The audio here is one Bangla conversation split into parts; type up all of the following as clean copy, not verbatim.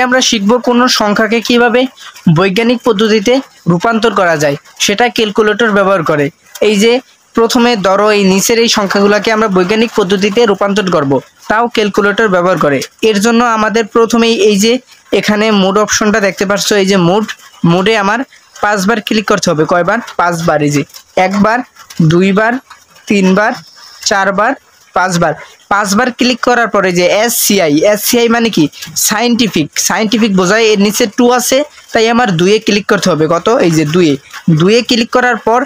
আমরা শিখব কোন সংখ্যাকে কিভাবে বৈজ্ঞানিক পদ্ধতিতে রূপান্তর করা যায় সেটা ক্যালকুলেটর ব্যবহার করে। এই যে প্রথমে ধরো এই নিচের এই সংখ্যাগুলোকে আমরা বৈজ্ঞানিক পদ্ধতিতে রূপান্তর করব, তাও ক্যালকুলেটর ব্যবহার করে। এর জন্য আমাদের প্রথমেই এই যে এখানে মোড অপশনটা দেখতে পাচ্ছ, এই যে মোডে আমার 5 বার ক্লিক করতে হবে। কয়বার? 5 বার। এই যে 1 বার, 2 বার, 3 বার, 4 বার, 5 বার। 5 বার ক্লিক করার পরে যে এসসিআই মানে কি? সায়েন্টিফিক বোঝায়। এর নিচে 2 আছে, তাই আমার 2 এ ক্লিক করতে হবে। কত? এই যে 2 এ ক্লিক করার পর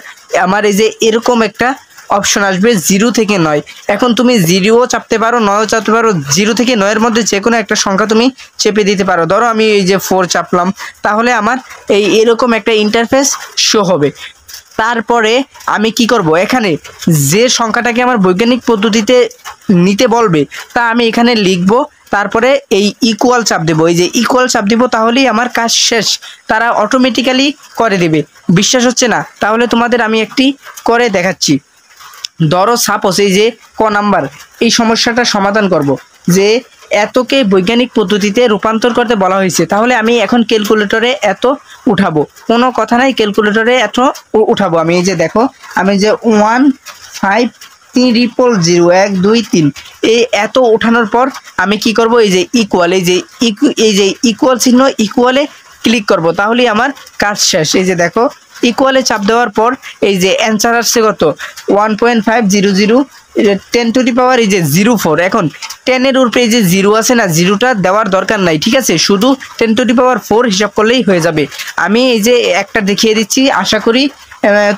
আমার এই যে এরকম একটা অপশন আসবে 0 থেকে 9। এখন তুমি 0ও চাপতে পারো, 9ও চাপতে পারো। 0 থেকে 9 এর মধ্যে যে কোনো একটা সংখ্যা তুমি চেপে দিতে পারো। ধরো আমি এই যে 4 চাপলাম, তাহলে আমার এরকম একটা ইন্টারফেস শো হবে। তারপরে আমি কি করব, এখানে যে সংখ্যাটাকে আমার বৈজ্ঞানিক পদ্ধতিতে নিতে বলবে তা আমি এখানে লিখব। তারপরে এই ইকুয়াল চাপ দেবো। এই যে ইকুয়াল চাপ দিব, তাহলেই আমার কাজ শেষ। তারা অটোমেটিক্যালি করে দেবে। বিশ্বাস হচ্ছে না? তাহলে তোমাদের আমি একটি করে দেখাচ্ছি। ধরো সাপোজ এই যে নাম্বার, এই সমস্যাটা সমাধান করব যে এতকে বৈজ্ঞানিক পদ্ধতিতে রূপান্তর করতে বলা হয়েছে, তাহলে আমি এখন ক্যালকুলেটরে এত উঠাবো। কোনো কথা নাই, ক্যালকুলেটরে এত উঠাবো। আমি এই যে দেখো, আমি যে 1 5 3 0 1 2 3 এই এত উঠানোর পর আমি কি করব, এই যে ইকুয়াল, এই যে ইকুয়াল চিহ্ন, ইকুয়ালে ক্লিক করব, তাহলেই আমার কাজ শেষ। এই যে দেখো, ইকুয়ালে চাপ দেওয়ার পর এই যে অ্যান্সার আসছে কত? 1.500 10 টু দি পাওয়ার এই যে 04। এখন 10 এর উপরে এই যে 0 আছে না, 0টা দেওয়ার দরকার নাই, ঠিক আছে? শুধু 10 টু দি পাওয়ার 4 হিসাব করলেই হয়ে যাবে। আমি এই যে একটা দেখিয়ে দিচ্ছি, আশা করি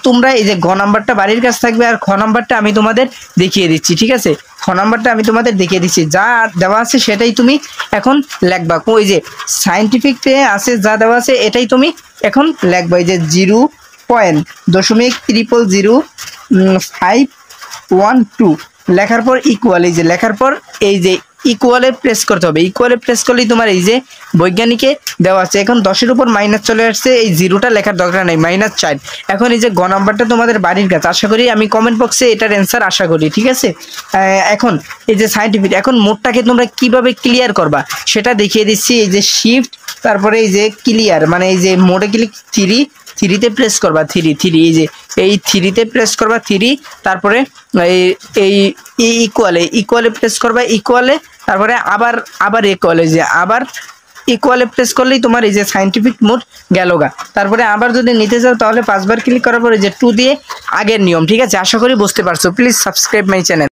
তোমরা এই যে গ নাম্বারটা বাড়ির কাছে থাকবে, আর খ নাম্বারটা আমি তোমাদের দেখিয়ে দিচ্ছি, ঠিক আছে? খ নাম্বারটা আমি তোমাদের দেখিয়ে দিচ্ছি, যা দেওয়া আছে সেটাই তুমি এখন লিখবা। ওই যে সায়েন্টিফিকতে আছে যা দেওয়া আছে এটাই তুমি এখন লিখবা। এই যে 0.0000512 লেখার পর ইকুয়াল, এই যে লেখার পর এই যে ইকুয়ালে প্রেস করতে হবে। ইকুয়ালে প্রেস করলেই তোমার এই যে বৈজ্ঞানিকে দেওয়া আছে। এখন 10-এর উপর মাইনাস চলে আসছে, এই 0টা লেখার দরকার নেই, -4। এখন এই যে গ নাম্বারটা তোমাদের বাড়ির কাছে, আশা করি আমি কমেন্ট বক্সে এটার অ্যান্সার আশা করি, ঠিক আছে? এখন এই যে সায়েন্টিফিক, এখন মোডটাকে তোমরা কিভাবে ক্লিয়ার করবা সেটা দেখিয়ে দিচ্ছি। এই যে শিফট, তারপরে এই যে ক্লিয়ার, মানে এই যে মোডে ক্লিক 3তে প্রেস করবা, 3 এই যে এই 3তে প্রেস করবা 3, তারপরে এই ইকুয়ালে প্রেস করবা, ইকুয়ালে, তারপরে আবার ইকুয়ালে, যে আবার ইকুয়ালে প্রেস করলেই তোমার এই যে সায়েন্টিফিক মোড গেলগা। তারপরে আবার যদি নিতে চাও তাহলে 5 বার ক্লিক করার পরে যে 2 দিয়ে আগের নিয়ম, ঠিক আছে? আশা করি বুঝতে পারছো। Please subscribe my channel.